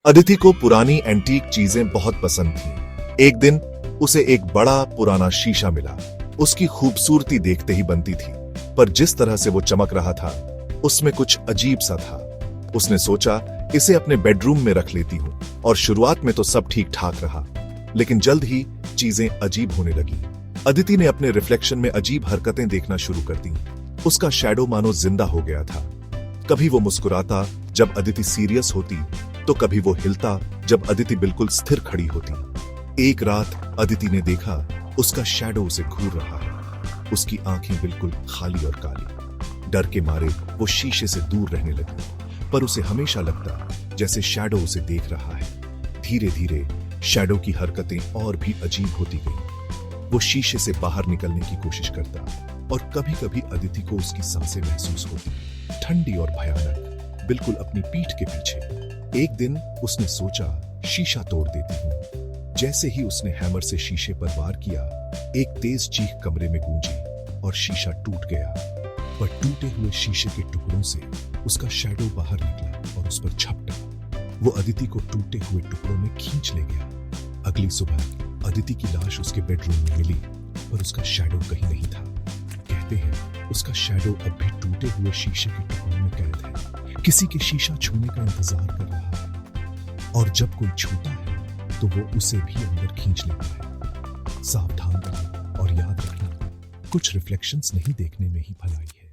अदिति को पुरानी एंटीक चीजें बहुत पसंद थीं। एक दिन उसे एक बड़ा पुराना शीशा मिला। उसकी खूबसूरती देखते ही बनती थी, पर जिस तरह से वो चमक रहा था उसमें कुछ अजीब सा था। उसने सोचा इसे अपने बेडरूम में रख लेती हूँ, और शुरुआत में तो सब ठीक ठाक रहा, लेकिन जल्द ही चीजें अजीब होने लगी। अदिति ने अपने रिफ्लेक्शन में अजीब हरकतें देखना शुरू कर दी। उसका शैडो मानो जिंदा हो गया था। कभी वो मुस्कुराता जब अदिति सीरियस होती, तो कभी वो हिलता जब अदिति बिल्कुल स्थिर खड़ी होती। एक रात अदिति ने देखा उसका शैडो उसे घूर रहा है। उसकी आंखें बिल्कुल खाली और काली। डर के मारे वो शीशे से दूर रहने लगी, पर उसे हमेशा लगता जैसे शैडो उसे देख रहा है। धीरे धीरे शैडो की हरकतें और भी अजीब होती गईं। वो शीशे से बाहर निकलने की कोशिश करता, और कभी कभी अदिति को उसकी सांसें महसूस होती, ठंडी और भयानक, बिल्कुल अपनी पीठ के पीछे। एक दिन उसने सोचा शीशा तोड़ देती हूँ। जैसे ही उसने हैमर से शीशे पर वार किया, एक तेज चीख कमरे में गूंजी और शीशा टूट गया। पर टूटे हुए शीशे के टुकड़ों से उसका शैडो बाहर निकला और उस पर झपटा। वो अदिति को टूटे हुए टुकड़ों में खींच ले गया। अगली सुबह अदिति की लाश उसके बेडरूम में मिली, पर उसका शैडो कहीं नहीं था। कहते हैं उसका शैडो अब भी टूटे हुए शीशे के टुकड़ों में कैद है, किसी के शीशा छूने का इंतजार कर रहा है, और जब कोई छूता है तो वो उसे भी अंदर खींच लेता है। सावधान रहें और याद रखना, कुछ रिफ्लेक्शंस नहीं देखने में ही भलाई है।